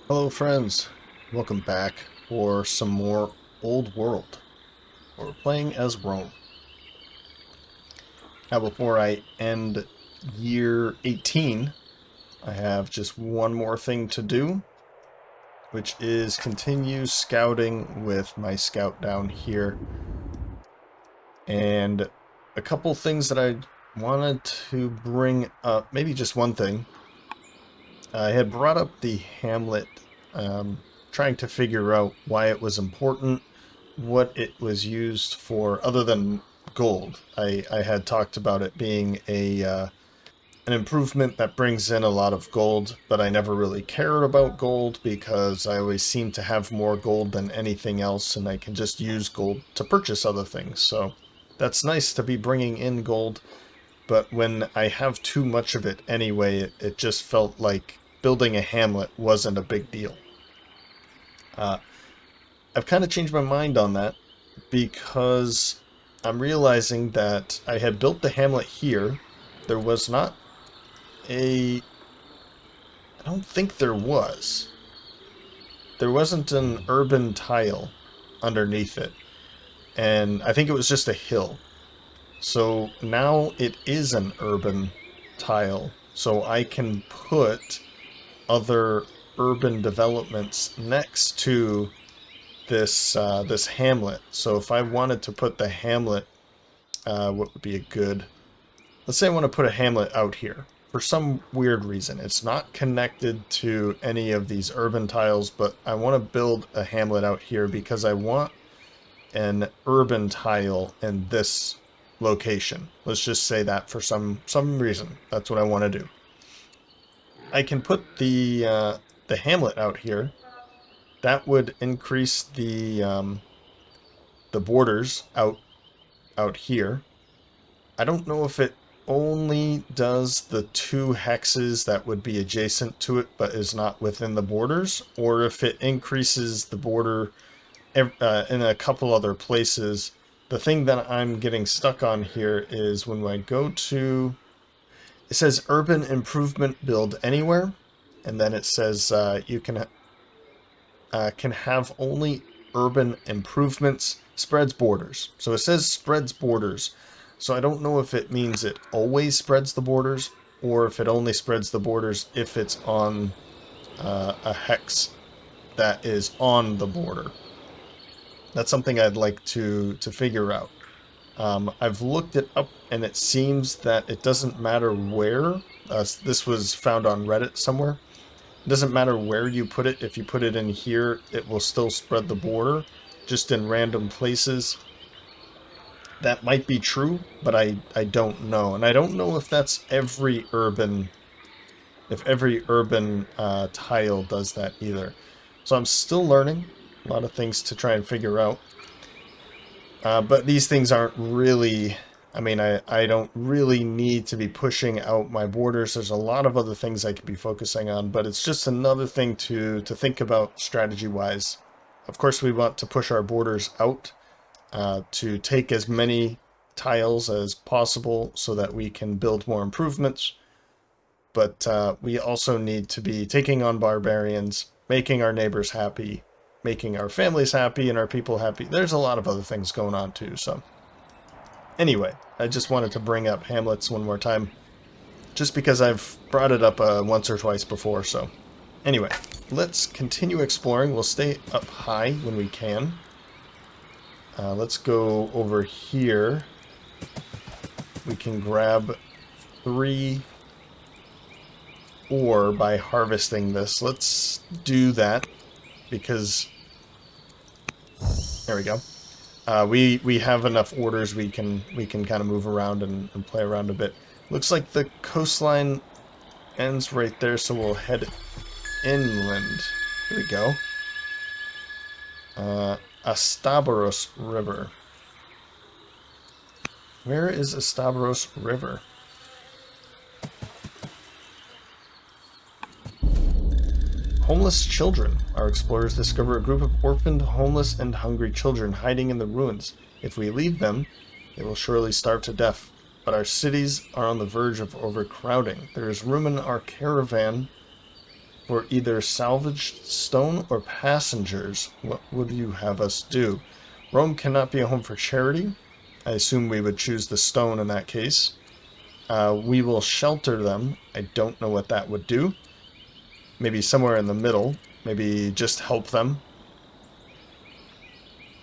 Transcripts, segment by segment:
Hello friends, welcome back for some more Old World. We're playing as Rome. Now before I end year 18, I have just one more thing to do, which is continue scouting with my scout down here. And a couple things that I wanted to bring up, maybe just one thing. I had brought up the Hamlet, trying to figure out why it was important, what it was used for other than gold. I had talked about it being an improvement that brings in a lot of gold, but I never really cared about gold because I always seem to have more gold than anything else, and I can just use gold to purchase other things. So that's nice to be bringing in gold, but when I have too much of it anyway, it just felt like building a hamlet wasn't a big deal. Uh, I've kind of changed my mind on that because I'm realizing that I had built the hamlet here. There was not a... I don't think there was. There wasn't an urban tile underneath it. And I think it was just a hill. So now it is an urban tile. So I can put other urban developments next to this hamlet. So if I wanted to put the hamlet, what would be a good... Let's say I want to put a hamlet out here. For some weird reason. It's not connected to any of these urban tiles, but I want to build a hamlet out here because I want an urban tile in this location. Let's just say that for some reason. That's what I want to do. I can put the hamlet out here. That would increase the borders out here. I don't know if it only does the two hexes that would be adjacent to it but is not within the borders, or if it increases the border in a couple other places. The thing that I'm getting stuck on here is when I go to... It says urban improvement build anywhere, and then it says you can have only urban improvements, spreads borders. So it says spreads borders. So I don't know if it means it always spreads the borders, or if it only spreads the borders if it's on a hex that is on the border. That's something I'd like to figure out. I've looked it up, and it seems that it doesn't matter where. This was found on Reddit somewhere. It doesn't matter where you put it. If you put it in here, it will still spread the border, just in random places. That might be true, but I don't know. And I don't know if that's every urban... If every urban tile does that either. So I'm still learning. A lot of things to try and figure out. But these things aren't really... I mean, I don't really need to be pushing out my borders. There's a lot of other things I could be focusing on, but it's just another thing to think about strategy-wise. Of course, we want to push our borders out to take as many tiles as possible so that we can build more improvements. But we also need to be taking on barbarians, making our neighbors happy, making our families happy and our people happy. There's a lot of other things going on too, so... Anyway, I just wanted to bring up hamlets one more time, just because I've brought it up once or twice before, so... Anyway, let's continue exploring. We'll stay up high when we can. Let's go over here. We can grab 3 ore by harvesting this. Let's do that, because... There we go. We have enough orders we can kind of move around and play around a bit. Looks like the coastline ends right there, so we'll head inland. Here we go. Astaboros River. Where is Astaboros River? Homeless children. Our explorers discover a group of orphaned, homeless, and hungry children hiding in the ruins. If we leave them, they will surely starve to death. But our cities are on the verge of overcrowding. There is room in our caravan for either salvaged stone or passengers. What would you have us do? Rome cannot be a home for charity. I assume we would choose the stone in that case. We will shelter them. I don't know what that would do. Maybe somewhere in the middle. Maybe just help them.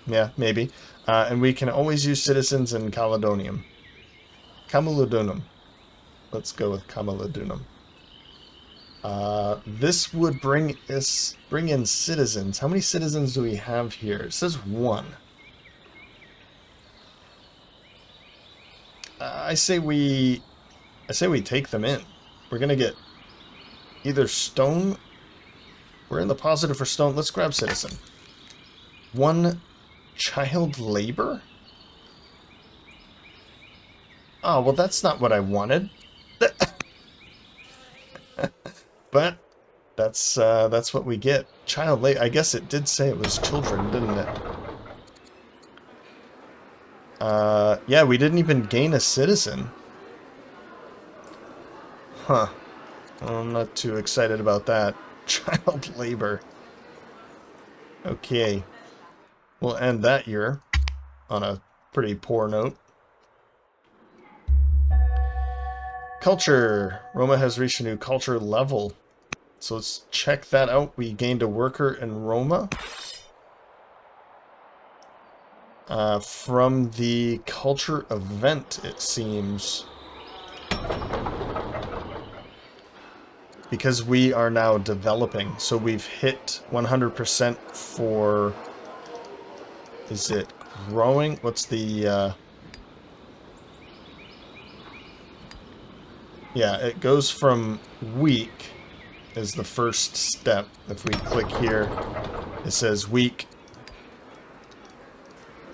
Yeah, maybe. And we can always use citizens in Caledonium. Camalodunum. Let's go with Camalodunum. This would bring in citizens. How many citizens do we have here? It says 1. I say we take them in. We're gonna get either stone. We're in the positive for stone. Let's grab citizen. 1 child labor? Oh, well, that's not what I wanted. But that's what we get. Child labor. I guess it did say it was children, didn't it? Yeah, we didn't even gain a citizen. Huh. Well, I'm not too excited about that. Child labor. Okay. We'll end that year on a pretty poor note. Culture. Roma has reached a new culture level. So let's check that out. We gained a worker in Roma. From the culture event, it seems. Because we are now developing. So we've hit 100% for... Is it growing? What's the... Yeah, it goes from weak is the first step. If we click here, it says weak.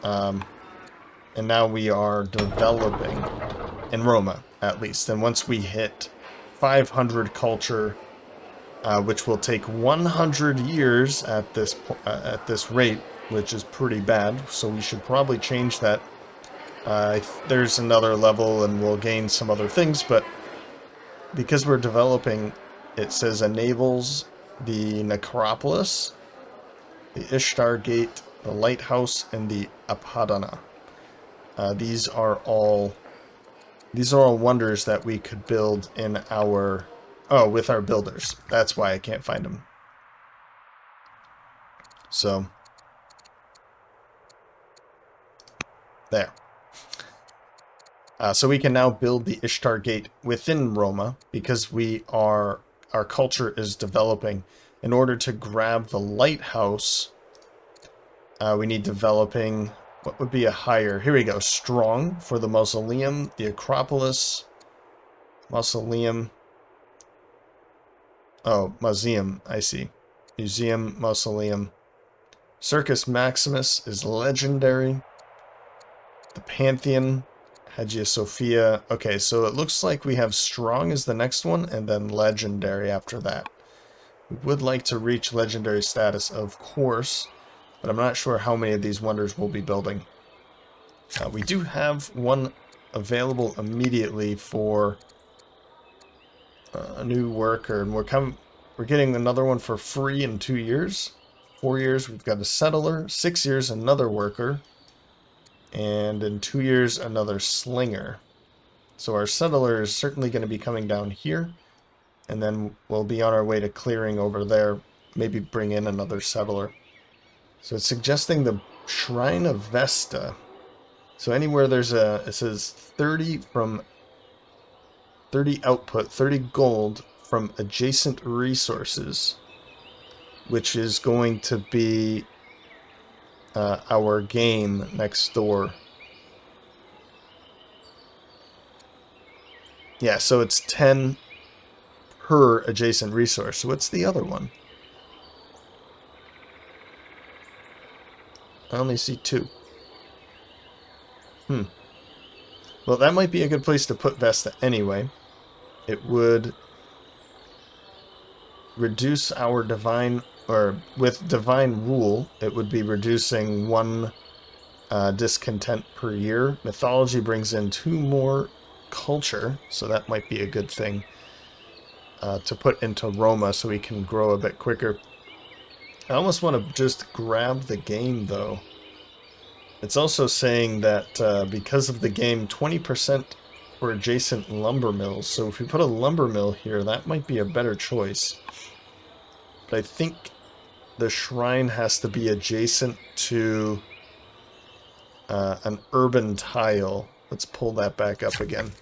And now we are developing in Roma, at least. And once we hit 500 culture, which will take 100 years at this rate, which is pretty bad. So we should probably change that. There's another level, and we'll gain some other things, but because we're developing, it says enables the necropolis, the Ishtar Gate, the lighthouse, and the Apadana. These are all wonders that we could build in our... Oh, with our builders. That's why I can't find them. So, there. So we can now build the Ishtar Gate within Roma because our culture is developing. In order to grab the lighthouse, we need developing... What would be a higher? Here we go. Strong for the mausoleum, the Acropolis, mausoleum. Oh, museum. I see. Museum, mausoleum. Circus Maximus is legendary. The Pantheon, Hagia Sophia. Okay, so it looks like we have strong as the next one, and then legendary after that. We would like to reach legendary status, of course. But I'm not sure how many of these wonders we'll be building. We do have one available immediately for a new worker, and we're getting another one for free in 2 years. 4 years, we've got a settler. 6 years, another worker. And in 2 years, another slinger. So our settler is certainly going to be coming down here. And then we'll be on our way to clearing over there. Maybe bring in another settler. So it's suggesting the Shrine of Vesta. So anywhere there's it says 30 output, 30 gold from adjacent resources, which is going to be our game next door. Yeah, so it's 10 per adjacent resource. So what's the other one? I only see 2. Well, that might be a good place to put Vesta anyway. It would reduce our divine, or with divine rule, it would be reducing 1 discontent per year. Mythology brings in 2 more culture, so that might be a good thing. to put into Roma so we can grow a bit quicker. I almost want to just grab the game, though. It's also saying that because of the game, 20% for adjacent lumber mills. So if we put a lumber mill here, that might be a better choice. But I think the shrine has to be adjacent to an urban tile. Let's pull that back up again.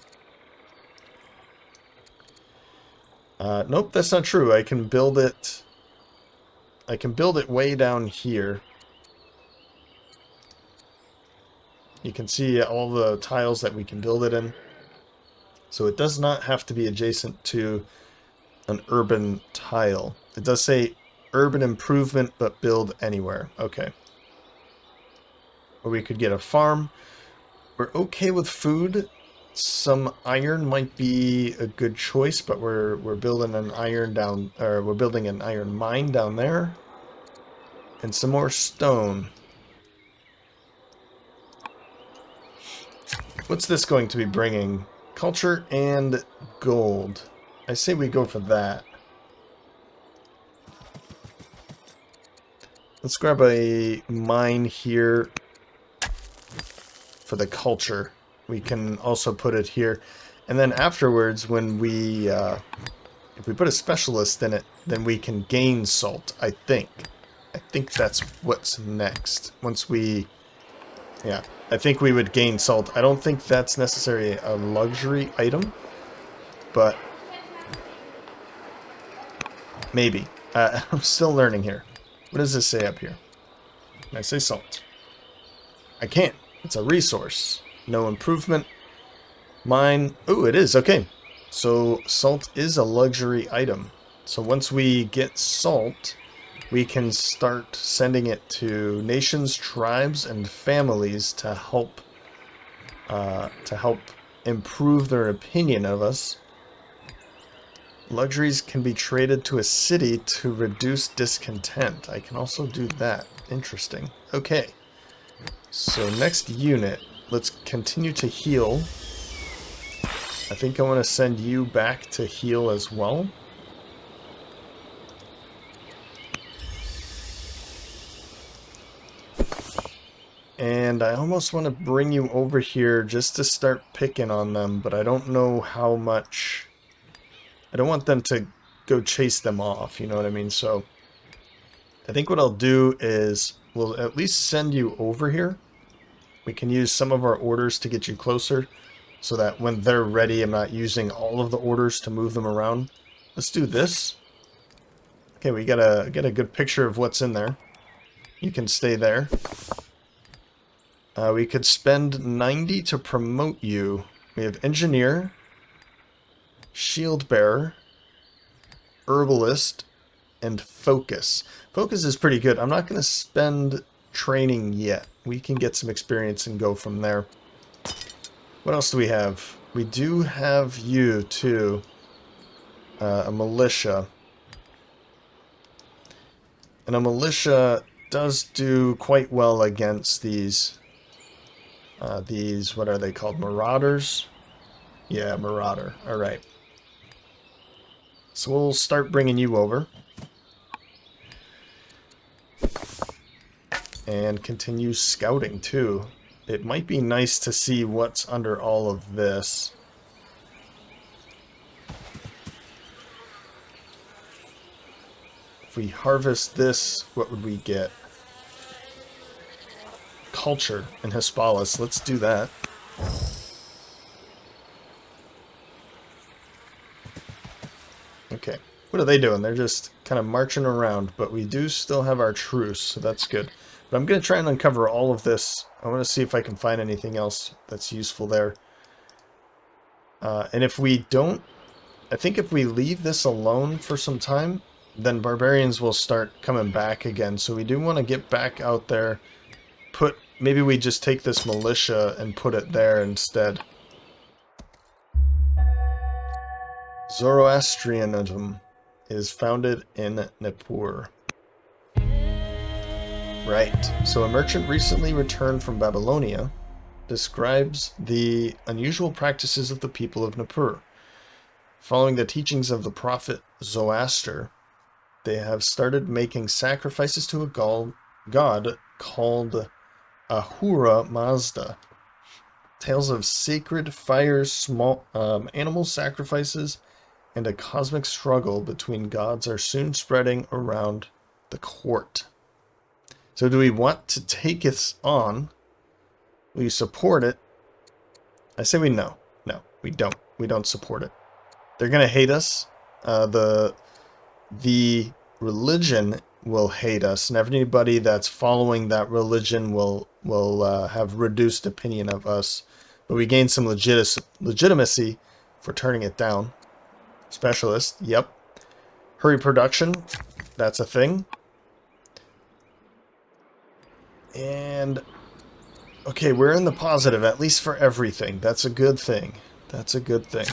Nope, that's not true. I can build it way down here. You can see all the tiles that we can build it in. So it does not have to be adjacent to an urban tile. It does say urban improvement, but build anywhere. Okay. Or we could get a farm. We're okay with food. Some iron might be a good choice, but we're building an iron down, or we're building an iron mine down there. And some more stone. What's this going to be bringing? Culture and gold. I say we go for that. Let's grab a mine here for the culture. We can also put it here. And then afterwards, when we, if we put a specialist in it, then we can gain salt, I think. I think that's what's next. Once we, yeah, I think we would gain salt. I don't think that's necessarily a luxury item, but maybe. I'm still learning here. What does this say up here? Can I say salt? I can't. It's a resource. No improvement. Mine. Oh, it is. Okay. So salt is a luxury item. So once we get salt, we can start sending it to nations, tribes, and families to help improve their opinion of us. Luxuries can be traded to a city to reduce discontent. I can also do that. Interesting. Okay. So next unit, let's continue to heal. I think I want to send you back to heal as well. And I almost want to bring you over here just to start picking on them, but I don't know how much. I don't want them to go chase them off, you know what I mean? So I think what I'll do is we'll at least send you over here. We can use some of our orders to get you closer so that when they're ready, I'm not using all of the orders to move them around. Let's do this. Okay, we get a good picture of what's in there. You can stay there. We could spend 90 to promote you. We have engineer, shield bearer, herbalist, and focus. Focus is pretty good. I'm not going to spend training yet. We can get some experience and go from there. What else do we have? We do have you too. A militia. And a militia does do quite well against these, what are they called? Marauders? Yeah, marauder. Alright. So we'll start bringing you over. And continue scouting too. It might be nice to see what's under all of this. If we harvest this, what would we get? Culture and Hispalis. Let's do that. Okay. What are they doing? They're just kind of marching around, but we do still have our truce, so that's good. But I'm going to try and uncover all of this. I want to see if I can find anything else that's useful there. And if we don't, I think if we leave this alone for some time, then barbarians will start coming back again. So we do want to get back out there. Maybe we just take this militia and put it there instead. Zoroastrianism is founded in Nippur. Right, so a merchant recently returned from Babylonia describes the unusual practices of the people of Nippur. Following the teachings of the prophet Zoroaster, they have started making sacrifices to a god called Ahura Mazda. Tales of sacred fires, small animal sacrifices, and a cosmic struggle between gods are soon spreading around the court. So do we want to take this on? Will you support it? I say we no. No, we don't. We don't support it. They're going to hate us. The religion will hate us, and everybody that's following that religion will have reduced opinion of us. But we gain some legitimacy for turning it down. Specialist, yep. Hurry production, that's a thing. And okay, we're in the positive, at least for everything. That's a good thing. That's a good thing.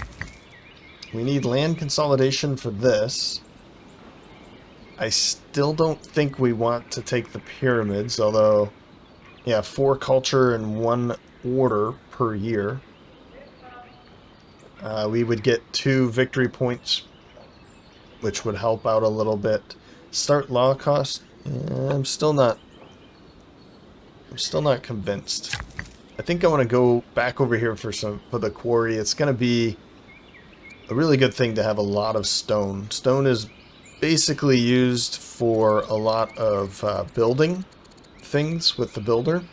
We need land consolidation for this. I still don't think we want to take the pyramids, although, yeah, 4 culture and 1 order per year. We would get 2 victory points, which would help out a little bit. Start law cost. I'm still not convinced. I think I want to go back over here for the quarry. It's going to be a really good thing to have a lot of stone. Stone is basically used for a lot of building things with the builder.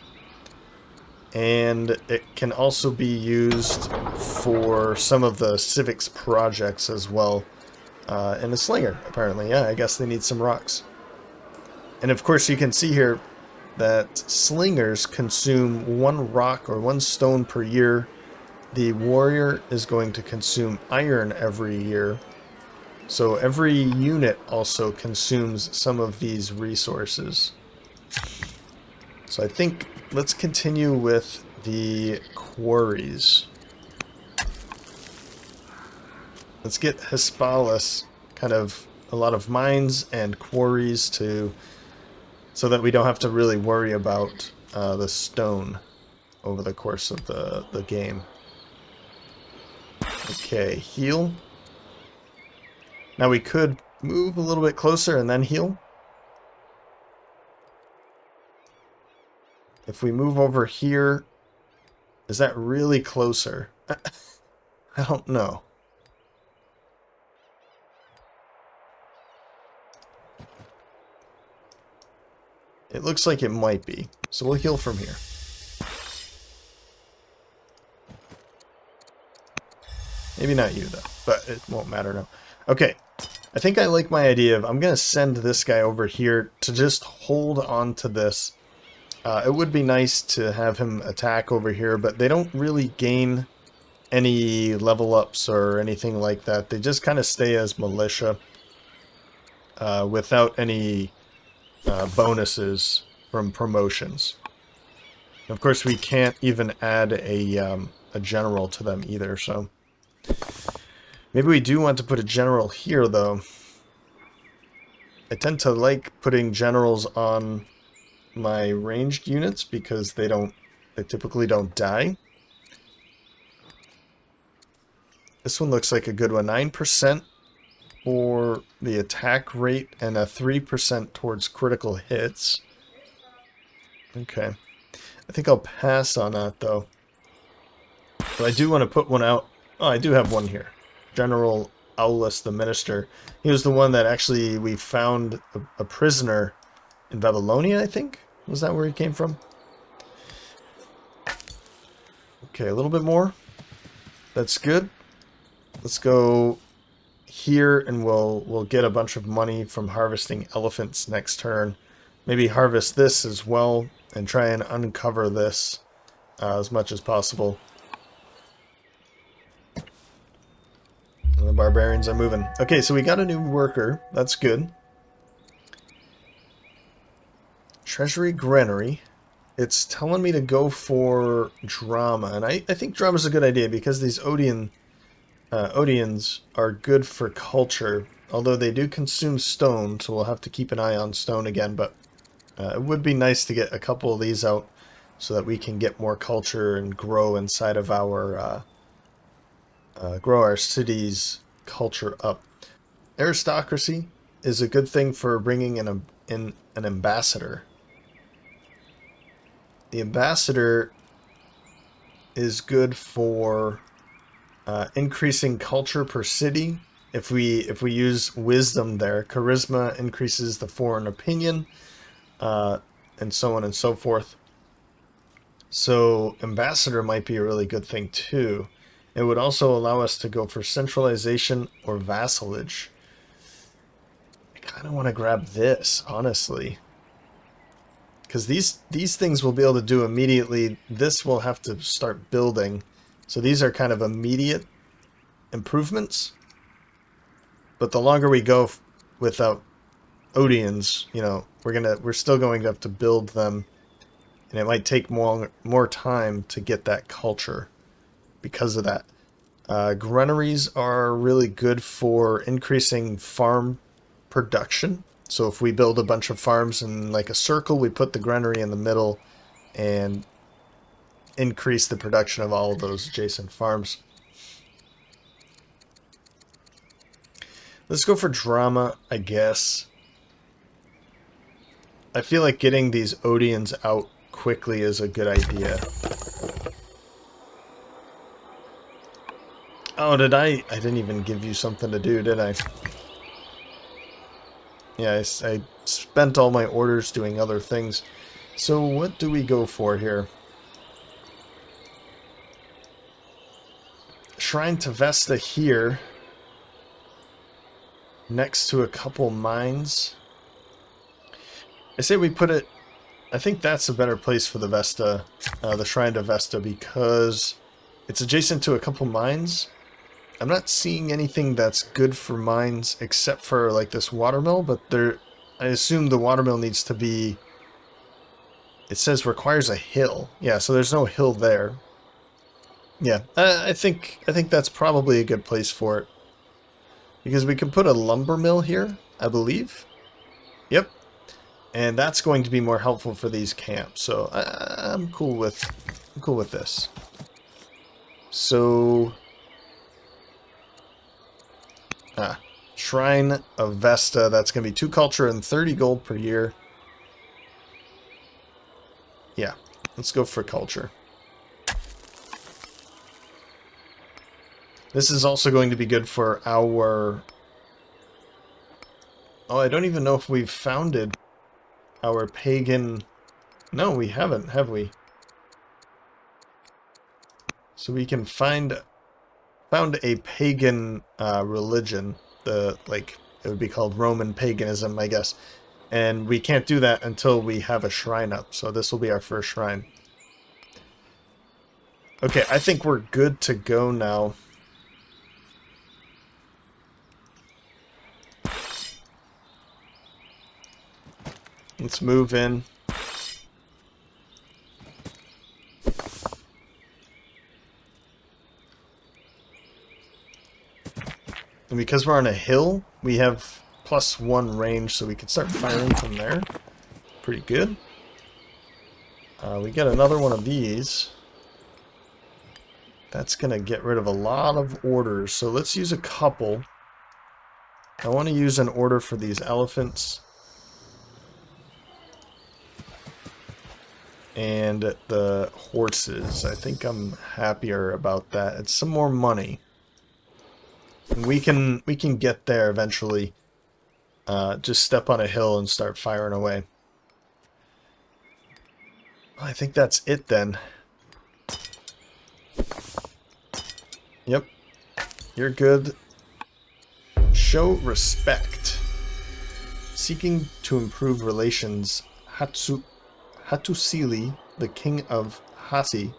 And it can also be used for some of the civics projects as well. And a slinger, apparently. Yeah, I guess they need some rocks. And of course you can see here that slingers consume 1 rock or 1 stone per year. The warrior is going to consume iron every year. So every unit also consumes some of these resources. So I think let's continue with the quarries. Let's get Hispalis, kind of a lot of mines and quarries so that we don't have to really worry about the stone over the course of the game. Okay, heal. Now we could move a little bit closer and then heal. If we move over here, is that really closer? I don't know. It looks like it might be. So we'll heal from here. Maybe not you, though. But it won't matter now. Okay. I think I like my idea of I'm going to send this guy over here to just hold on to this. It would be nice to have him attack over here, but they don't really gain any level ups or anything like that. They just kind of stay as militia without any bonuses from promotions. Of course, we can't even add a general to them either, so maybe we do want to put a general here, though. I tend to like putting generals on my ranged units because they typically don't die. This one looks like a good one. 9% for the attack rate and a 3% towards critical hits. Okay. I think I'll pass on that, though. But I do want to put one out. Oh, I do have one here. General Aulus the Minister. He was the one that actually we found a prisoner in Babylonia, I think? Was that where he came from? Okay, a little bit more. That's good. Let's go here and we'll get a bunch of money from harvesting elephants next turn. Maybe harvest this as well and try and uncover this as much as possible. And the barbarians are moving. Okay, so we got a new worker. That's good. Treasury Granary. It's telling me to go for drama, and I think drama is a good idea because these Odeons are good for culture, although they do consume stone, so we'll have to keep an eye on stone again, but it would be nice to get a couple of these out so that we can get more culture and grow inside of our grow our cities culture up. Aristocracy is a good thing for bringing in an ambassador. The ambassador is good for increasing culture per city. If we use wisdom there, charisma increases the foreign opinion, and so on and so forth. So ambassador might be a really good thing too. It would also allow us to go for centralization or vassalage. I kind of want to grab this, honestly. Because these things we'll be able to do immediately. This we'll have to start building. So these are kind of immediate improvements. But the longer we go without Odeons, you know, we're still going to have to build them. And it might take more time to get that culture because of that. Granaries are really good for increasing farm production. So if we build a bunch of farms in like a circle, we put the granary in the middle and increase the production of all of those adjacent farms. Let's go for drama, I guess. I feel like getting these Odeons out quickly is a good idea. Oh, did I didn't even give you something to do, did I? Yeah, I spent all my orders doing other things. So what do we go for here? Shrine to Vesta here. Next to a couple mines. I say we put it... I think that's a better place for the Vesta, the Shrine to Vesta, because it's adjacent to a couple mines. I'm not seeing anything that's good for mines except for like this watermill, but I assume the watermill needs to be... It says requires a hill. Yeah, so there's no hill there. Yeah, I think that's probably a good place for it. Because we can put a lumber mill here, I believe. Yep. And that's going to be more helpful for these camps. So I'm cool with this. So Shrine of Vesta, that's going to be 2 culture and 30 gold per year. Yeah, let's go for culture. This is also going to be good for our... Oh, I don't even know if we've founded our pagan... No, we haven't, have we? So we can found a pagan religion. It would be called Roman paganism, I guess. And we can't do that until we have a shrine up. So this will be our first shrine. Okay, I think we're good to go now. Let's move in. And because we're on a hill, we have +1 range, so we can start firing from there. Pretty good. We get another one of these. That's going to get rid of a lot of orders, so let's use a couple. I want to use an order for these elephants. And the horses. I think I'm happier about that. It's some more money. And we can get there eventually. Just step on a hill and start firing away. I think that's it then. Yep. You're good. Show respect. Seeking to improve relations, Hattusili, the king of Hatti,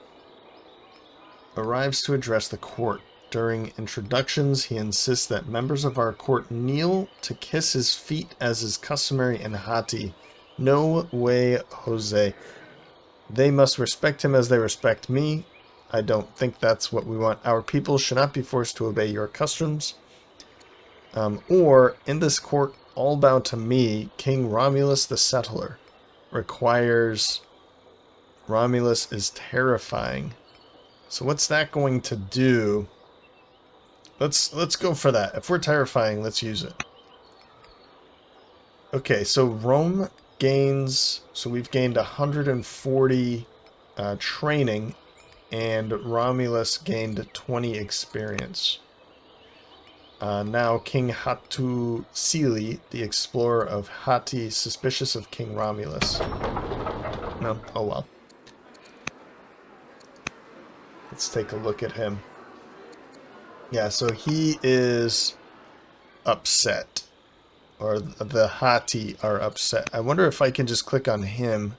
arrives to address the court. During introductions, he insists that members of our court kneel to kiss his feet as is customary in Hatti. No way, Jose. They must respect him as they respect me. I don't think that's what we want. Our people should not be forced to obey your customs. Or, in this court, all bow to me, King Romulus the Settler. Requires... Romulus is terrifying. So what's that going to do? Let's go for that. If we're terrifying, let's use it. Okay, so Rome gains... So we've gained 140 training, and Romulus gained 20 experience. Now King Hattusili, the explorer of Hatti, suspicious of King Romulus. No? Oh well. Let's take a look at him. Yeah, so he is upset. Or the Hatti are upset. I wonder if I can just click on him.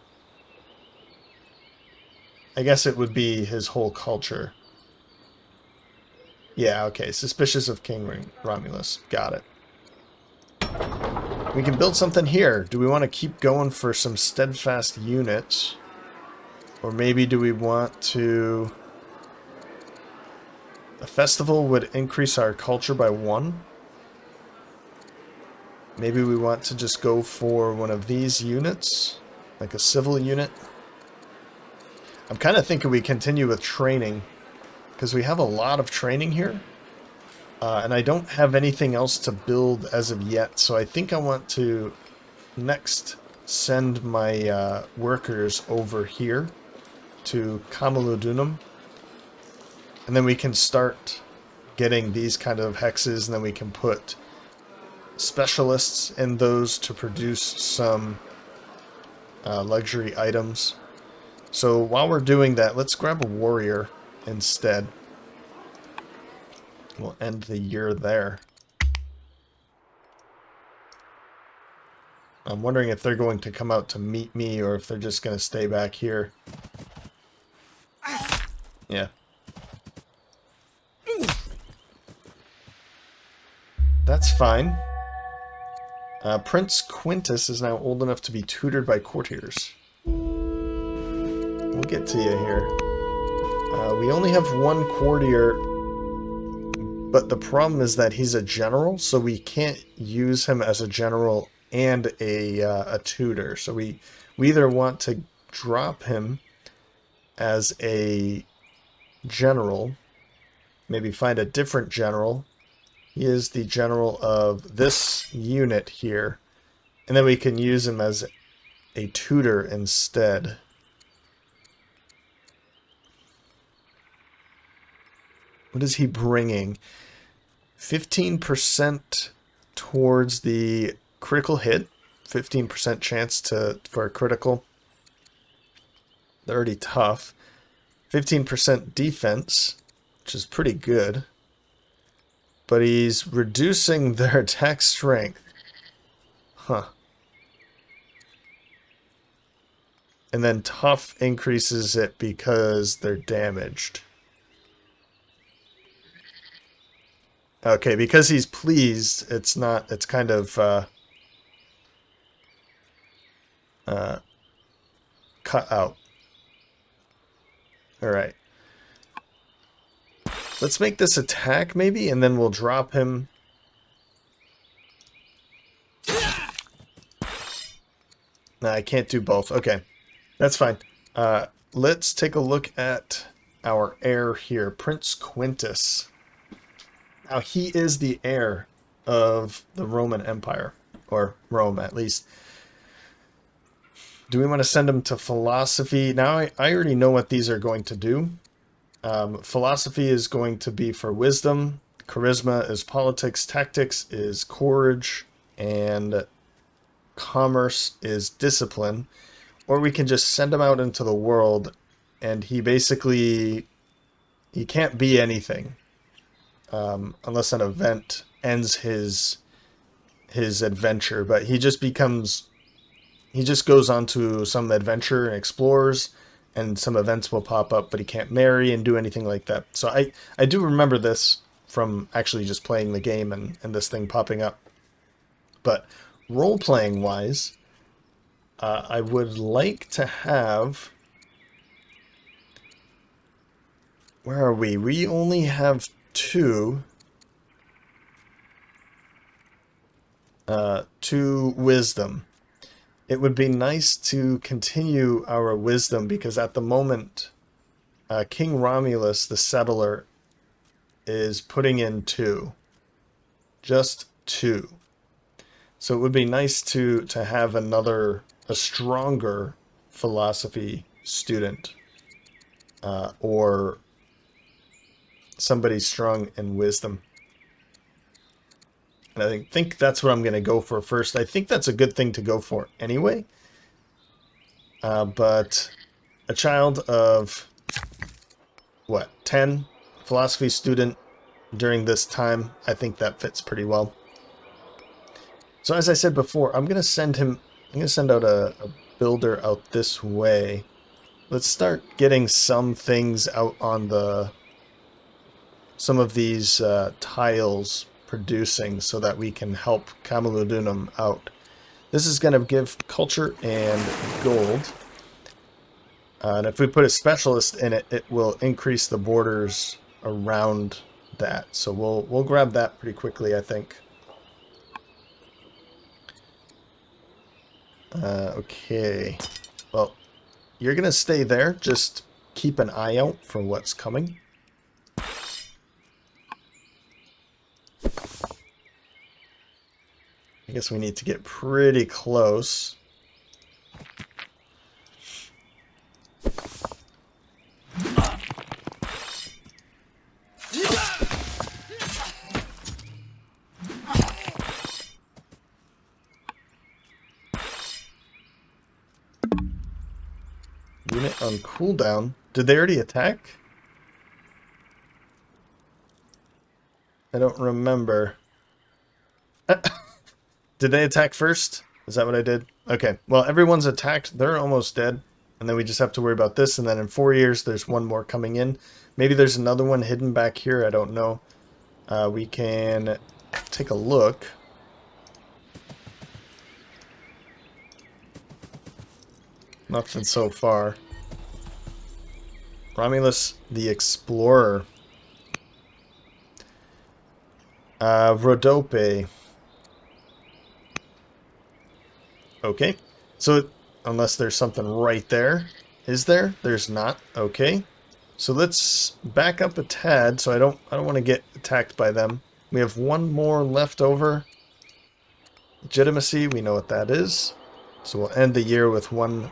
I guess it would be his whole culture. Yeah, okay. Suspicious of King Romulus. Got it. We can build something here. Do we want to keep going for some steadfast units? Or maybe do we want to... A festival would increase our culture by 1. Maybe we want to just go for one of these units. Like a civil unit. I'm kind of thinking we continue with training. Because we have a lot of training here. And I don't have anything else to build as of yet. So I think I want to next send my workers over here to Camalodunum. And then we can start getting these kind of hexes. And then we can put specialists in those to produce some luxury items. So while we're doing that, let's grab a warrior instead. We'll end the year there. I'm wondering if they're going to come out to meet me or if they're just going to stay back here. Yeah. That's fine. Prince Quintus is now old enough to be tutored by courtiers. We'll get to you here. We only have one courtier, but the problem is that he's a general, so we can't use him as a general and a tutor. So we either want to drop him as a general, maybe find a different general. He is the general of this unit here, and then we can use him as a tutor instead. What is he bringing? 15% towards the critical hit. 15% chance for a critical. They're already tough. 15% defense, which is pretty good. But he's reducing their attack strength. Huh. And then tough increases it because they're damaged. Okay, because he's pleased, it's not, it's kind of, cut out. Alright. Let's make this attack, maybe, and then we'll drop him. Nah, I can't do both. Okay, that's fine. Let's take a look at our heir here, Prince Quintus. Now, he is the heir of the Roman Empire, or Rome, at least. Do we want to send him to philosophy? Now, I already know what these are going to do. Philosophy is going to be for wisdom. Charisma is politics. Tactics is courage. And commerce is discipline. Or we can just send him out into the world, and he basically... he can't be anything. Unless an event ends his adventure, but he just becomes, he just goes on to some adventure and explores, and some events will pop up, but he can't marry and do anything like that. So I do remember this from actually just playing the game and this thing popping up. But role-playing wise, I would like to have, where are we? We only have two wisdom. It would be nice to continue our wisdom because at the moment King Romulus, the settler, is putting in 2. Just 2. So it would be nice to have a stronger philosophy student, or somebody strong in wisdom. And I think that's what I'm going to go for first. I think that's a good thing to go for anyway. But a child of, what, 10? Philosophy student during this time, I think that fits pretty well. So as I said before, I'm going to send out a builder out this way. Let's start getting some things out on some of these tiles producing so that we can help Camaludunum out. This is going to give culture and gold. And if we put a specialist in it, it will increase the borders around that. So we'll grab that pretty quickly, I think. Okay. Well, you're going to stay there. Just keep an eye out for what's coming. I guess we need to get pretty close. Unit on cooldown. Did they already attack? I don't remember. Did they attack first? Is that what I did? Okay. Well, everyone's attacked. They're almost dead. And then we just have to worry about this. And then in 4 years, there's one more coming in. Maybe there's another one hidden back here. I don't know. We can take a look. Nothing so far. Romulus the Explorer. Rhodope. Okay. So, unless there's something right there. Is there? There's not. Okay. So let's back up a tad so I don't want to get attacked by them. We have one more left over. Legitimacy, we know what that is. So we'll end the year with one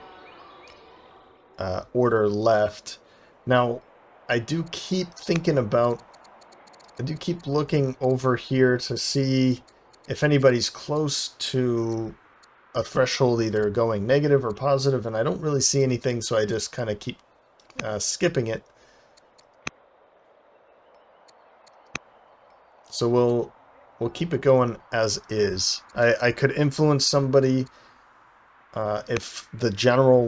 order left. Now, I do keep looking over here to see if anybody's close to a threshold either going negative or positive, and I don't really see anything, so I just kind of keep skipping it. So we'll keep it going as is. I could influence somebody. If the general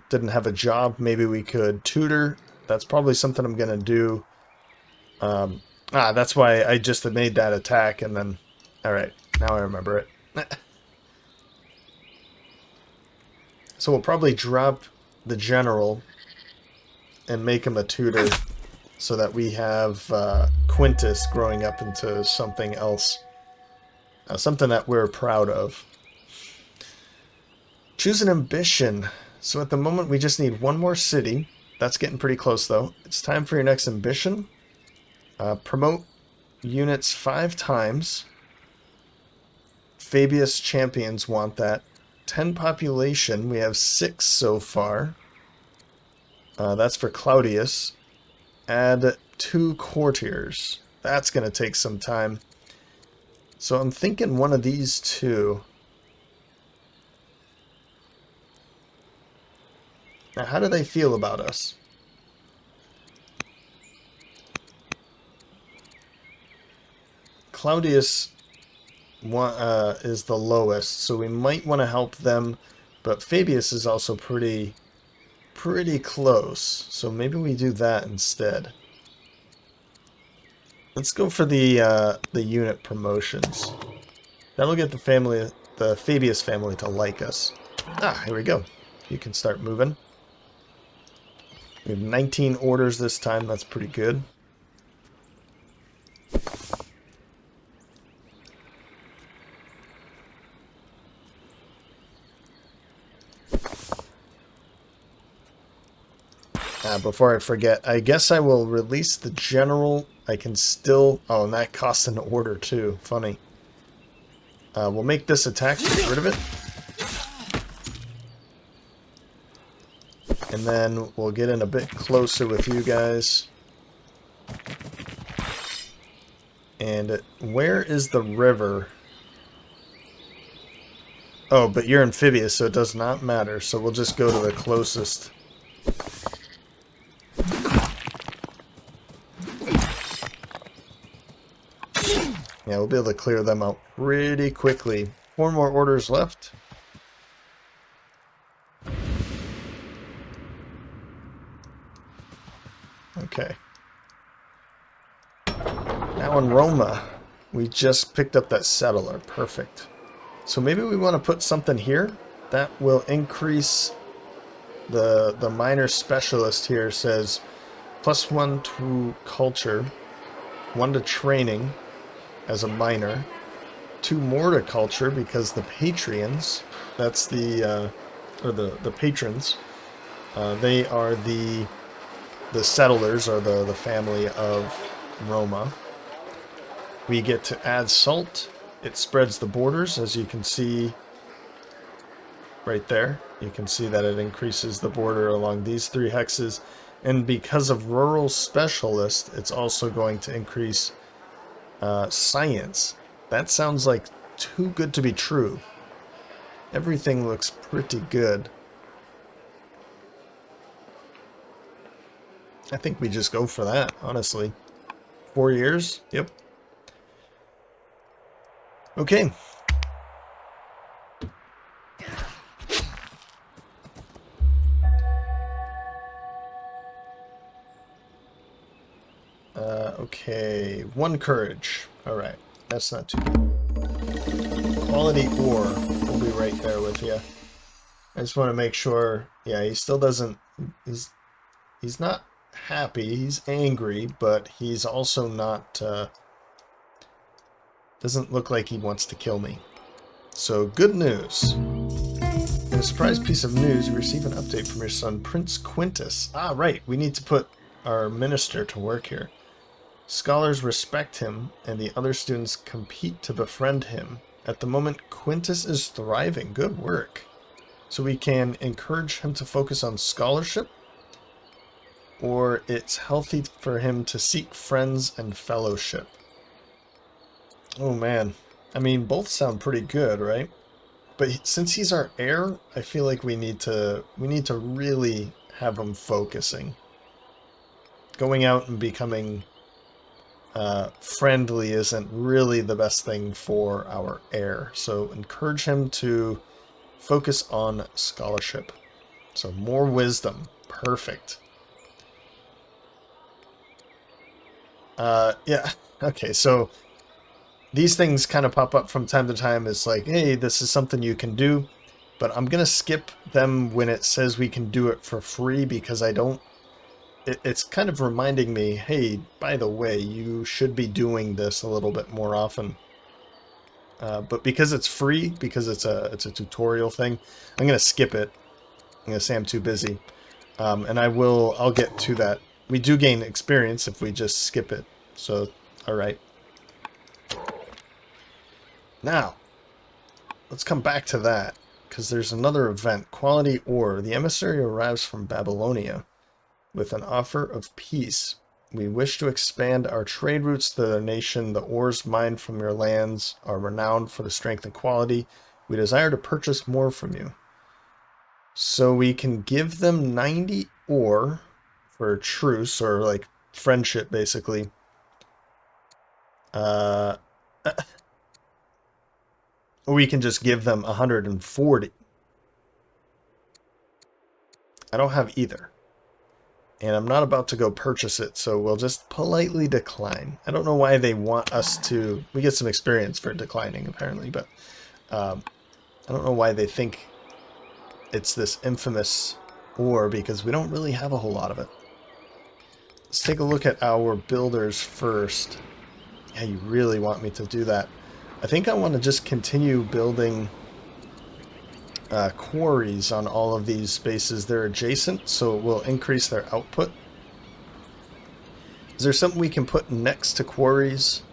didn't have a job, maybe we could tutor. That's probably something I'm gonna do. That's why I just made that attack, and then, all right, now I remember it. So we'll probably drop the general and make him a tutor, so that we have Quintus growing up into something else, something that we're proud of. Choose an ambition. So at the moment we just need one more city. That's getting pretty close though. It's time for your next ambition. Promote units 5 times. Fabius champions want that. 10 population. We have 6 so far. That's for Claudius. Add 2 courtiers. That's going to take some time. So I'm thinking one of these two. Now, how do they feel about us? Claudius is the lowest, so we might want to help them, but Fabius is also pretty close, so maybe we do that instead. Let's go for the unit promotions. That'll get the Fabius family to like us. Here we go. You can start moving. We have 19 orders this time. That's pretty good. Before I forget, I guess I will release the general. I can still... Oh, and that costs an order too. Funny. We'll make this attack to get rid of it. And then we'll get in a bit closer with you guys. And where is the river? Oh, but you're amphibious, so it does not matter. So we'll just go to the closest. Yeah, we'll be able to clear them out pretty quickly. 4 more orders left. Okay. Now in Roma, we just picked up that settler. Perfect. So maybe we want to put something here that will increase the minor specialist here. Says +1 to culture, 1 to training as a minor, 2 more to culture because the Patrians, that's the or the patrons, they are the settlers, or the family of Roma. We get to add salt. It spreads the borders, as you can see right there. You can see that it increases the border along these 3 hexes. And because of rural specialist, it's also going to increase science. That sounds like too good to be true. Everything looks pretty good. I think we just go for that, honestly. 4 years? Yep. Okay. Okay. 1 courage. Alright. That's not too bad. Quality ore. We'll be right there with you. I just want to make sure... Yeah, he still doesn't... He's not happy. He's angry, but he's also not... doesn't look like he wants to kill me. So, good news. In a surprise piece of news, you receive an update from your son, Prince Quintus. Ah, right. We need to put our minister to work here. Scholars respect him, and the other students compete to befriend him. At the moment, Quintus is thriving. Good work. So we can encourage him to focus on scholarship, or it's healthy for him to seek friends and fellowship. Oh man, I mean, both sound pretty good, right? But since he's our heir, I feel like we need to really have him focusing. Going out and becoming friendly isn't really the best thing for our heir. So encourage him to focus on scholarship. So more wisdom. Perfect. Yeah. Okay, so these things kind of pop up from time to time. It's like, hey, this is something you can do, but I'm going to skip them when it says we can do it for free, because I don't... It's kind of reminding me, hey, by the way, you should be doing this a little bit more often. But because it's free, because it's a tutorial thing, I'm going to skip it. I'm going to say I'm too busy. And I'll get to that. We do gain experience if we just skip it. So, alright. Now, let's come back to that, because there's another event. Quality ore. The emissary arrives from Babylonia with an offer of peace. We wish to expand our trade routes to the nation. The ores mined from your lands are renowned for the strength and quality. We desire to purchase more from you. So we can give them 90 ore for a truce, or like friendship, basically. Or we can just give them 140. I don't have either. And I'm not about to go purchase it, so we'll just politely decline. I don't know why they want us to... We get some experience for declining, apparently, but... I don't know why they think it's this infamous ore, because we don't really have a whole lot of it. Let's take a look at our builders first. Yeah, you really want me to do that. I think I want to just continue building quarries on all of these spaces. They're adjacent, so it will increase their output. Is there something we can put next to quarries?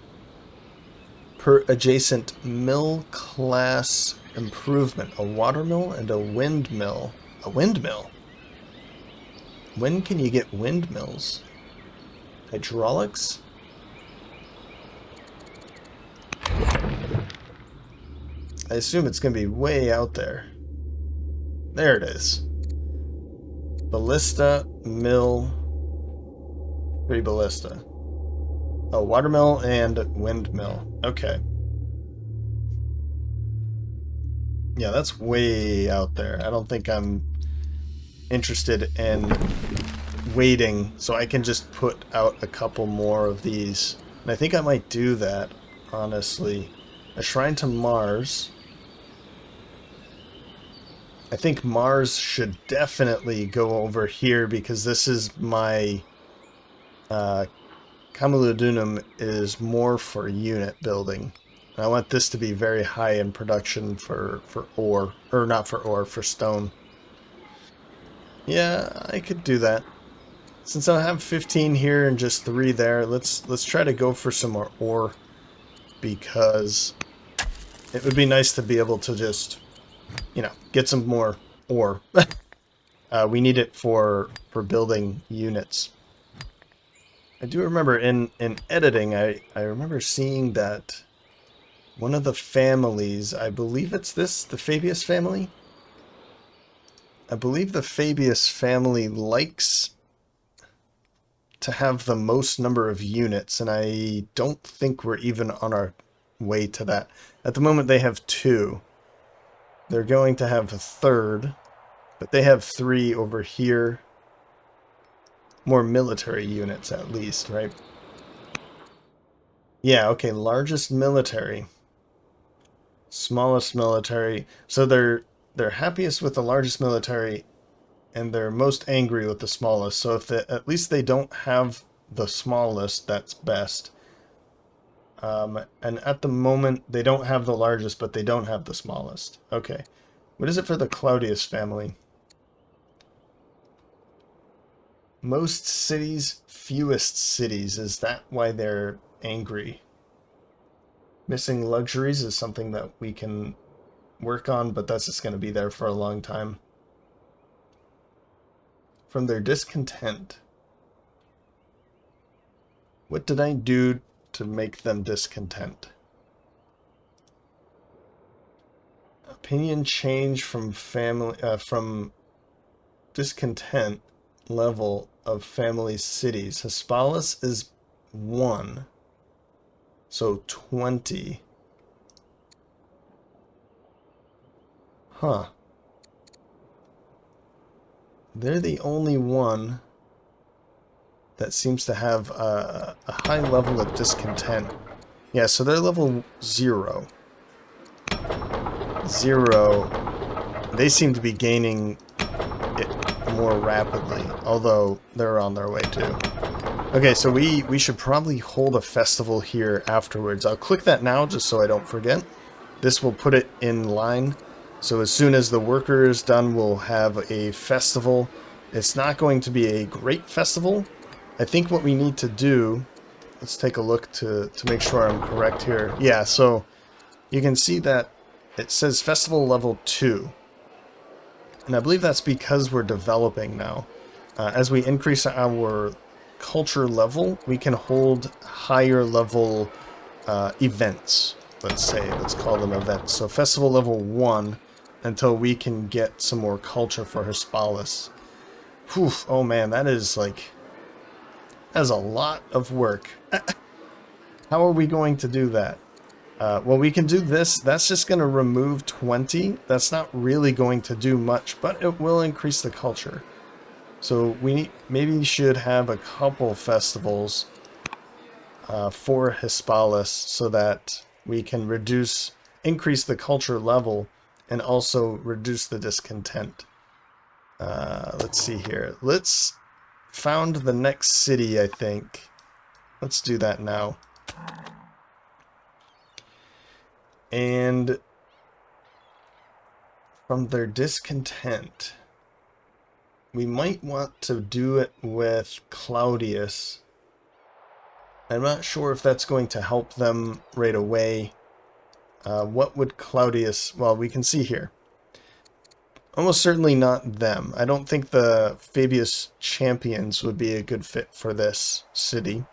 Per adjacent mill class improvement. A watermill and a windmill. A windmill? When can you get windmills? Hydraulics? I assume it's going to be way out there. There it is. Ballista, mill, 3 ballista. Oh, watermill and windmill. Okay. Yeah, that's way out there. I don't think I'm interested in waiting, so I can just put out a couple more of these. And I think I might do that, honestly. A shrine to Mars. I think Mars should definitely go over here because this is my... Camulodunum is more for unit building. And I want this to be very high in production for ore. Or not for ore, for stone. Yeah, I could do that. Since I have 15 here and just 3 there, let's try to go for some more ore. Because it would be nice to be able to just, you know, get some more ore. We need it for building units. I do remember in editing, I remember seeing that one of the families, I believe it's this, the Fabius family? I believe the Fabius family likes to have the most number of units, and I don't think we're even on our way to that. At the moment they have 2. They're going to have a 3rd, but they have 3 over here. More military units, at least, right? Yeah, okay, largest military. Smallest military. So they're happiest with the largest military, and they're most angry with the smallest. So if at least they don't have the smallest, that's best. And at the moment, they don't have the largest, but they don't have the smallest. Okay. What is it for the Claudius family? Most cities, fewest cities. Is that why they're angry? Missing luxuries is something that we can work on, but that's just going to be there for a long time. From their discontent. What did I do to make them discontent? Opinion change from family, from discontent level of family cities. Hispalis is 1. So 20. Huh. They're the only one that seems to have a high level of discontent. Yeah, so they're level 0. 0. They seem to be gaining it more rapidly, although they're on their way too. Okay, so we should probably hold a festival here afterwards. I'll click that now just so I don't forget. This will put it in line. So as soon as the worker is done, we'll have a festival. It's not going to be a great festival. I think what we need to do, let's take a look to make sure I'm correct here. Yeah, so you can see that it says festival level 2. And I believe that's because we're developing now. As we increase our culture level, we can hold higher level events. Let's call them events. So festival level 1 until we can get some more culture for Hispalis. Whew, oh man, that is a lot of work. How are we going to do that? Well, we can do this. That's just going to remove 20. That's not really going to do much, but it will increase the culture. So maybe should have a couple festivals for Hispalis so that we can increase the culture level and also reduce the discontent. Let's see here. Let's found the next city, I think. Let's do that now. And from their discontent. We might want to do it with Claudius. I'm not sure if that's going to help them right away. What would Claudius... Well, we can see here. Almost certainly not them. I don't think the Fabius Champions would be a good fit for this city.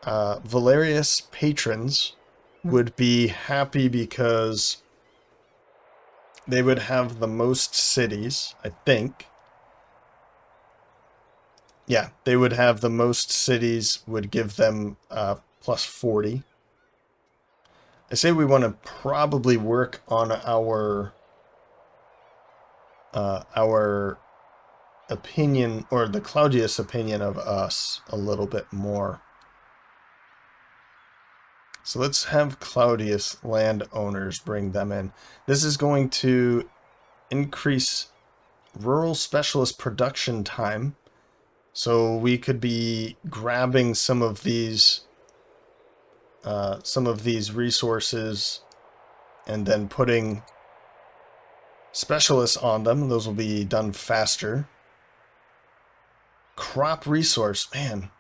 Valerius Patrons would be happy because they would have the most cities, I think. Yeah, they would have the most cities, would give them plus 40. I say we want to probably work on our opinion, or the Claudius opinion of us a little bit more. So let's have Claudius landowners bring them in. This is going to increase rural specialist production time. So we could be grabbing some of these resources and then putting specialists on them. Those will be done faster. Crop resource, man,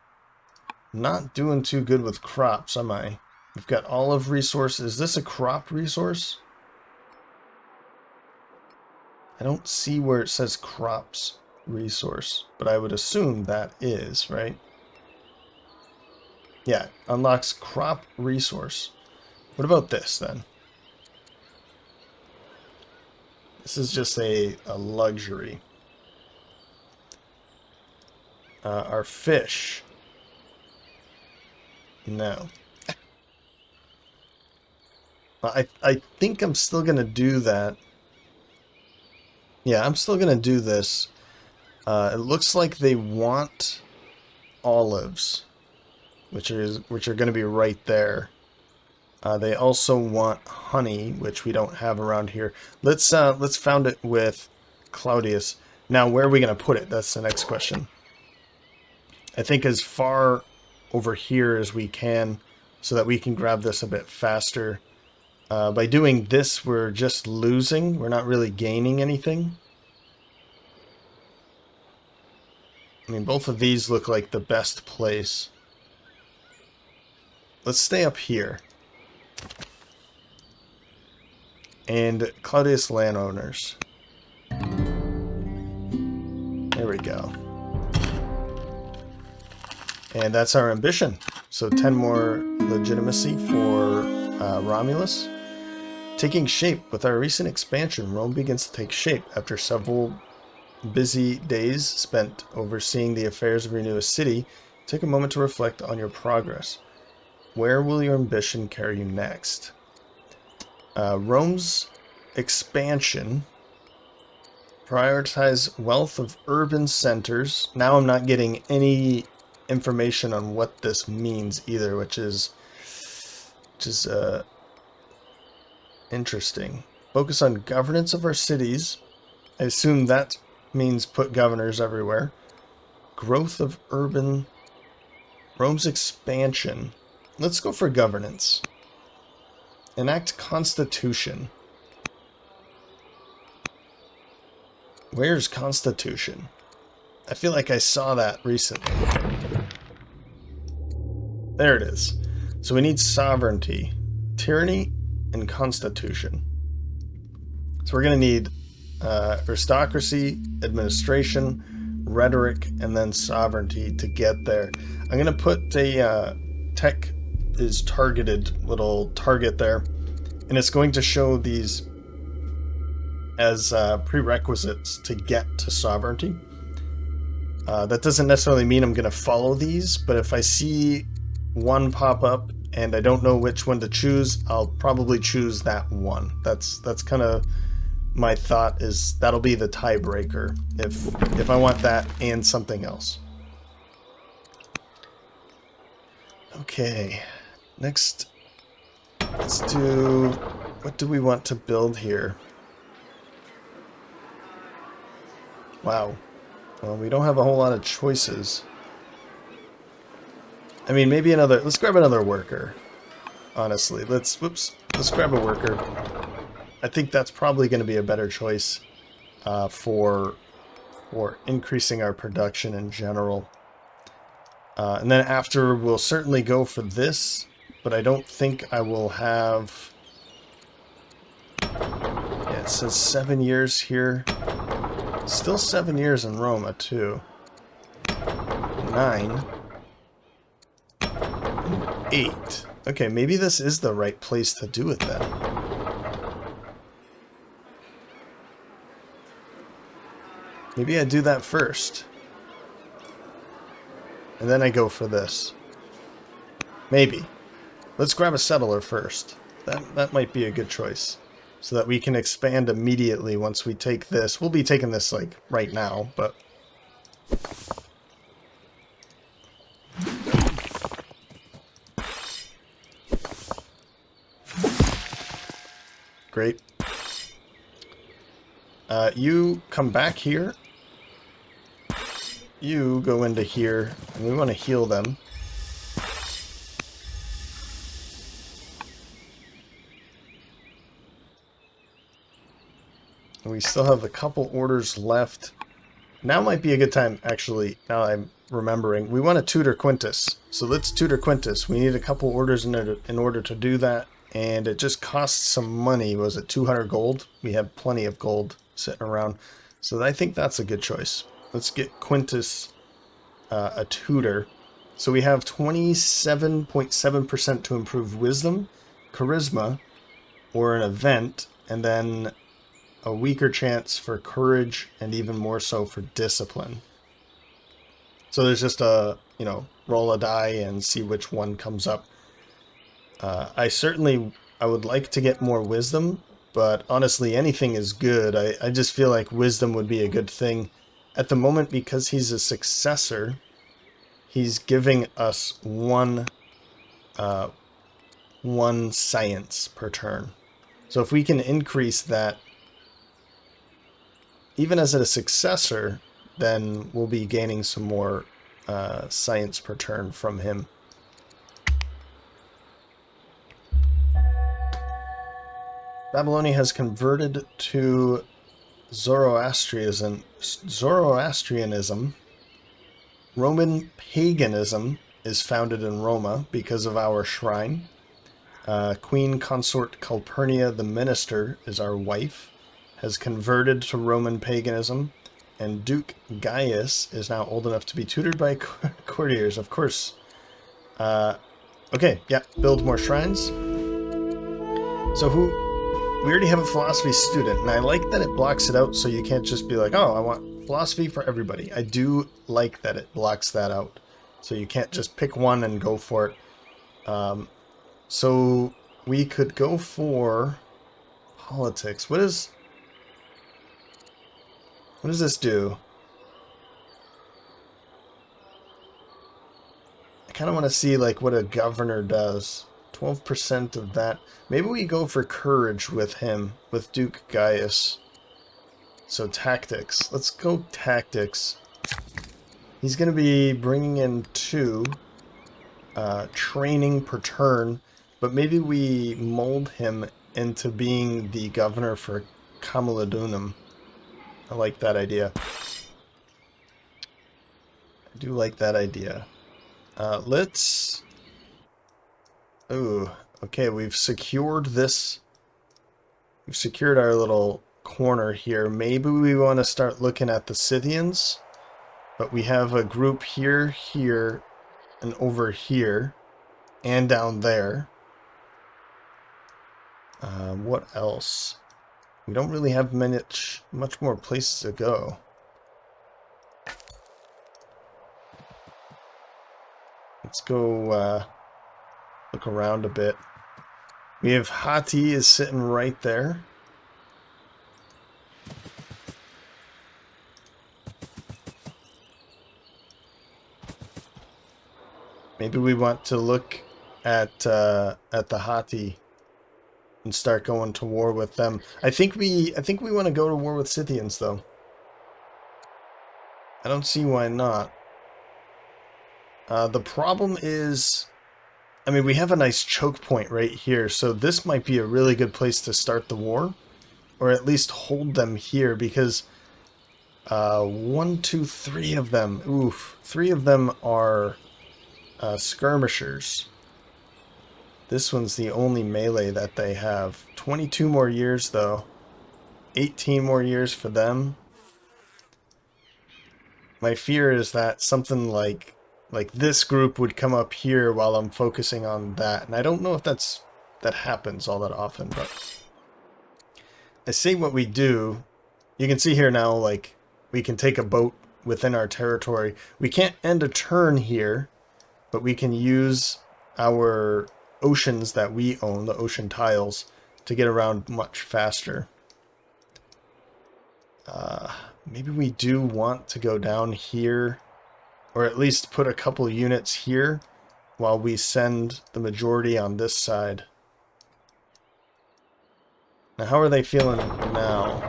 not doing too good with crops, am I? We've got olive resource. Is this a crop resource? I don't see where it says crops resource, but I would assume that is, right? Yeah, unlocks crop resource. What about this then? This is just a luxury. Our fish. No. I think I'm still going to do that. Yeah, I'm still going to do this. It looks like they want olives, which are going to be right there. They also want honey, which we don't have around here. Let's found it with Claudius. Now, where are we going to put it? That's the next question. I think as far over here as we can, so that we can grab this a bit faster. By doing this, we're just losing. We're not really gaining anything. I mean, both of these look like the best place. Let's stay up here. And Claudius landowners. There we go. And that's our ambition. So 10 more legitimacy for Romulus. Taking shape. With our recent expansion, Rome begins to take shape after several busy days spent overseeing the affairs of your newest city. Take a moment to reflect on your progress. Where will your ambition carry you next? Rome's expansion. Prioritize wealth of urban centers. Now I'm not getting any information on what this means either, which is interesting. Focus on governance of our cities. I assume that means put governors everywhere. Growth of urban. Rome's expansion. Let's go for governance. Enact constitution. Where's constitution? I feel like I saw that recently. There it is. So we need sovereignty, tyranny, and constitution. So we're going to need aristocracy, administration, rhetoric, and then sovereignty to get there. I'm going to put a tech is targeted little target there, and it's going to show these as prerequisites to get to sovereignty. That doesn't necessarily mean I'm going to follow these, but if I see one pop up and I don't know which one to choose, I'll probably choose that one. That's kind of my thought, is that'll be the tiebreaker if I want that and something else. Okay, next, let's do, what do we want to build here? Wow. Well, we don't have a whole lot of choices. I mean, maybe another, let's grab another worker. Honestly, let's grab a worker. I think that's probably going to be a better choice for increasing our production in general. And then after, we'll certainly go for this, but I don't think I will have... Yeah, it says 7 years here. Still 7 years in Roma, too. 9. And 8. Okay, maybe this is the right place to do it then. Maybe I do that first. And then I go for this. Maybe. Let's grab a settler first. That might be a good choice. So that we can expand immediately once we take this. We'll be taking this, like, right now, but... Great. You come back here. You go into here, and we want to heal them. And we still have a couple orders left. Now might be a good time, actually, now I'm remembering. We want to tutor Quintus. So let's tutor Quintus. We need a couple orders in order to do that. And it just costs some money. Was it 200 gold? We have plenty of gold sitting around. So I think that's a good choice. Let's get Quintus a tutor. So we have 27.7% to improve wisdom, charisma, or an event, and then a weaker chance for courage, and even more so for discipline. So there's just a, roll a die and see which one comes up. I would like to get more wisdom, but honestly, anything is good. I just feel like wisdom would be a good thing. At the moment, because he's a successor, he's giving us one science per turn. So if we can increase that, even as a successor, then we'll be gaining some more science per turn from him. Babylonia has converted to Zoroastrianism. Roman paganism is founded in Roma because of our shrine. Queen Consort Calpurnia, the minister, is our wife, has converted to Roman paganism, and Duke Gaius is now old enough to be tutored by courtiers, of course. Okay, yeah, build more shrines. So we already have a philosophy student, and I like that it blocks it out so you can't just be like, oh, I want philosophy for everybody. I do like that it blocks that out. So you can't just pick one and go for it. So we could go for politics. What does this do? I kind of want to see like what a governor does. 12% of that. Maybe we go for courage with him, with Duke Gaius. So tactics. Let's go tactics. He's going to be bringing in 2 training per turn, but maybe we mold him into being the governor for Camalodunum. I like that idea. I do like that idea. Let's... Ooh, okay, we've secured this. We've secured our little corner here. Maybe we want to start looking at the Scythians. But we have a group here, here, and over here. And down there. What else? We don't really have much more places to go. Let's go look around a bit. We have Hati is sitting right there. Maybe we want to look at the Hati and start going to war with them. I think we want to go to war with Scythians though. I don't see why not. The problem is, I mean, we have a nice choke point right here, so this might be a really good place to start the war. or at least hold them here, because 1, 2, 3 of them, oof, 3 of them are skirmishers. This one's the only melee that they have. 22 more years though. 18 more years for them. My fear is that something like this group would come up here while I'm focusing on that. And I don't know if that happens all that often, but I say what we do. You can see here now, like, we can take a boat within our territory. We can't end a turn here, but we can use our oceans that we own, the ocean tiles, to get around much faster. Maybe we do want to go down here, or at least put a couple units here while we send the majority on this side. Now, how are they feeling now?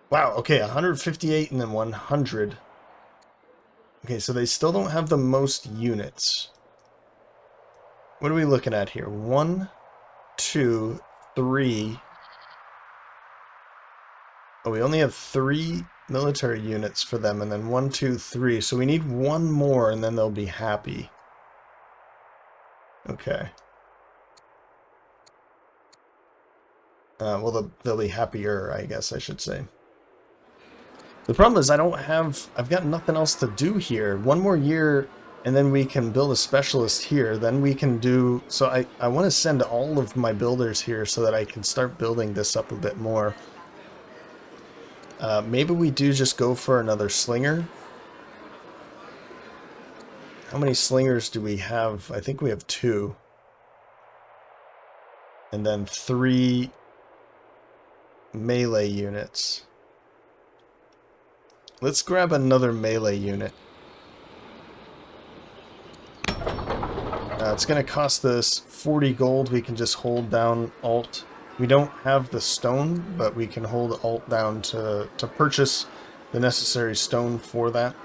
Wow, okay, 158 and then 100. Okay, so they still don't have the most units. What are we looking at here? 1, 2, 3. Oh, we only have 3 military units for them, and then 1, 2, 3. So we need 1 more, and then they'll be happy. Okay. Well, they'll be happier, I guess I should say. The problem is I've got nothing else to do here. 1 more year, and then we can build a specialist here. Then we can do... So I want to send all of my builders here so that I can start building this up a bit more. Maybe we do just go for another slinger. How many slingers do we have? I think we have 2. And then 3 melee units. Let's grab another melee unit. It's going to cost us 40 gold. We can just hold down Alt. We don't have the stone, but we can hold Alt down to purchase the necessary stone for that.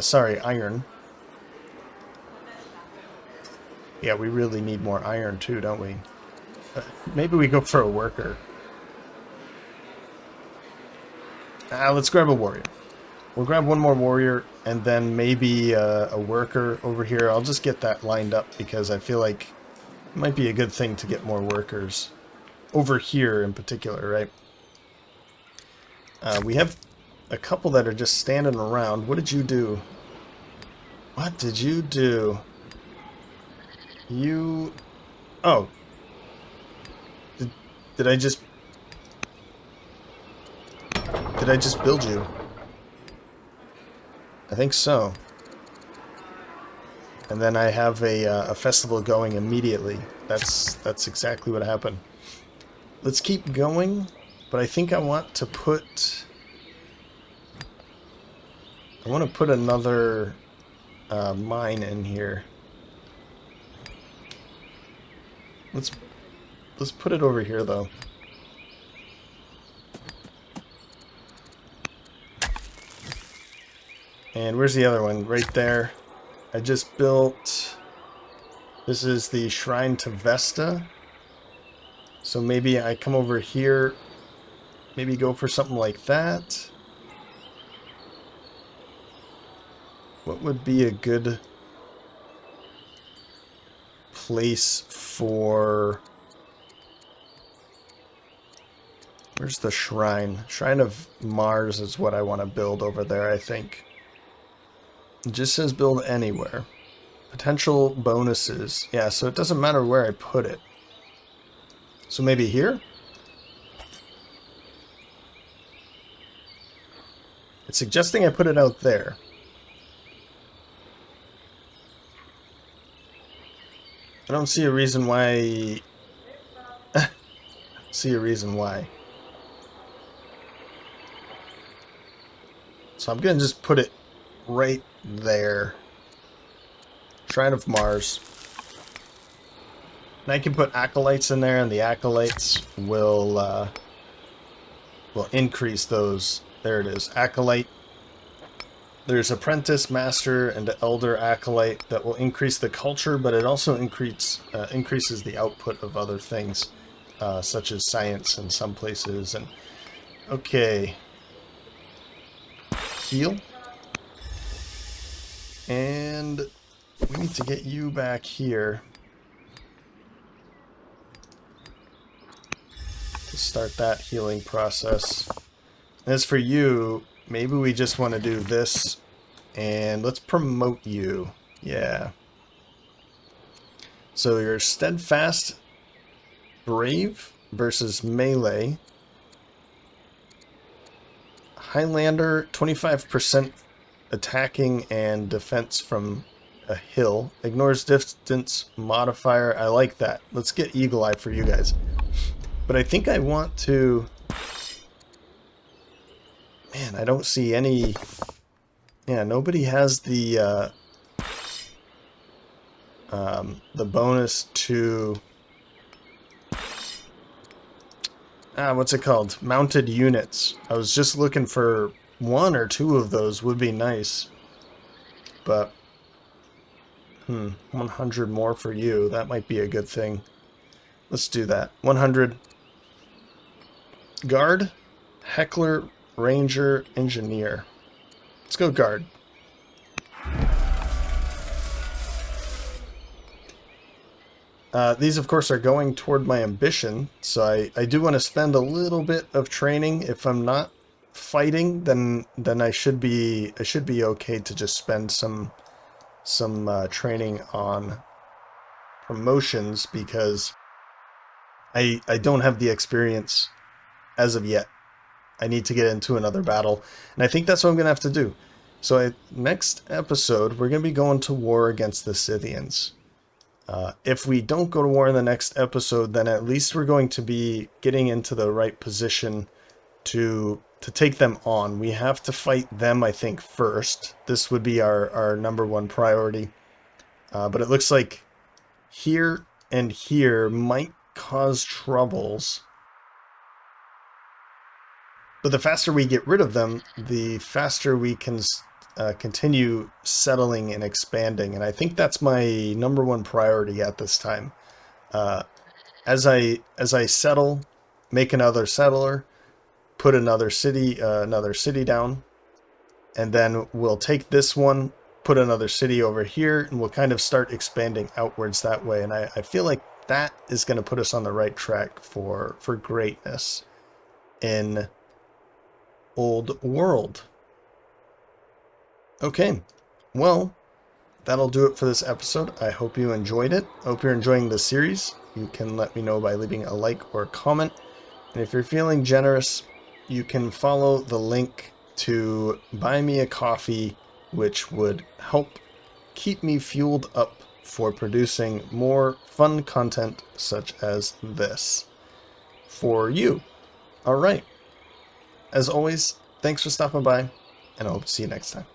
Sorry, iron. Yeah, we really need more iron too, don't we? Maybe we go for a worker. Let's grab a warrior. We'll grab 1 more warrior, and then maybe a worker over here. I'll just get that lined up because I feel like it might be a good thing to get more workers. Over here in particular, right? We have a couple that are just standing around. What did you do? What did you do? You... Oh. Did I just... Did I just build you? I think so. And then I have a festival going immediately. That's exactly what happened. Let's keep going, but I think I want to put... I want to put another mine in here. Let's put it over here, though. And where's the other one? Right there. I just built... This is the Shrine to Vesta. So maybe I come over here, maybe go for something like that. What would be a good place for... Where's the shrine? Shrine of Mars is what I want to build over there, I think. It just says build anywhere. Potential bonuses. Yeah, so it doesn't matter where I put it. So maybe here? It's suggesting I put it out there. I don't see a reason why... see a reason why. So I'm going to just put it right there. Shrine of Mars. And I can put acolytes in there, and the acolytes will increase those. There it is. Acolyte. there's apprentice, master, and elder acolyte that will increase the culture, but it also increases the output of other things, such as science in some places. And okay, heal, and we need to get you back here to start that healing process. As for you, maybe we just want to do this, and let's promote you. Yeah. So you're steadfast, brave versus melee. Highlander, 25% attacking and defense from a hill. Ignores distance modifier. I like that. Let's get Eagle Eye for you guys. But I think I want to... Man, I don't see any... Yeah, nobody has the bonus to... what's it called? Mounted units. I was just looking for 1 or 2 of those would be nice. But, 100 more for you. That might be a good thing. Let's do that. 100. Guard, Heckler, Ranger, Engineer. Let's go Guard. These, of course, are going toward my ambition, so I do want to spend a little bit of training. If I'm not fighting, then I should be okay to just spend some training on promotions, because I don't have the experience as of yet. I need to get into another battle, and I think that's what I'm going to have to do. So next episode, we're going to be going to war against the Scythians. If we don't go to war in the next episode, then at least we're going to be getting into the right position to take them on. We have to fight them, I think, first. This would be our #1 priority. But it looks like here and here might cause troubles. But the faster we get rid of them, the faster we can continue settling and expanding. And I think that's my #1 priority at this time. As I settle, make another settler, put another city down, and then we'll take this one, put another city over here, and we'll kind of start expanding outwards that way. And I feel like that is going to put us on the right track for greatness in Old World. Okay, well, that'll do it for this episode. I hope you enjoyed it. I hope you're enjoying the series. You can let me know by leaving a like or a comment. And if you're feeling generous, you can follow the link to buy me a coffee, which would help keep me fueled up for producing more fun content such as this for you. All right. As always, thanks for stopping by, and I hope to see you next time.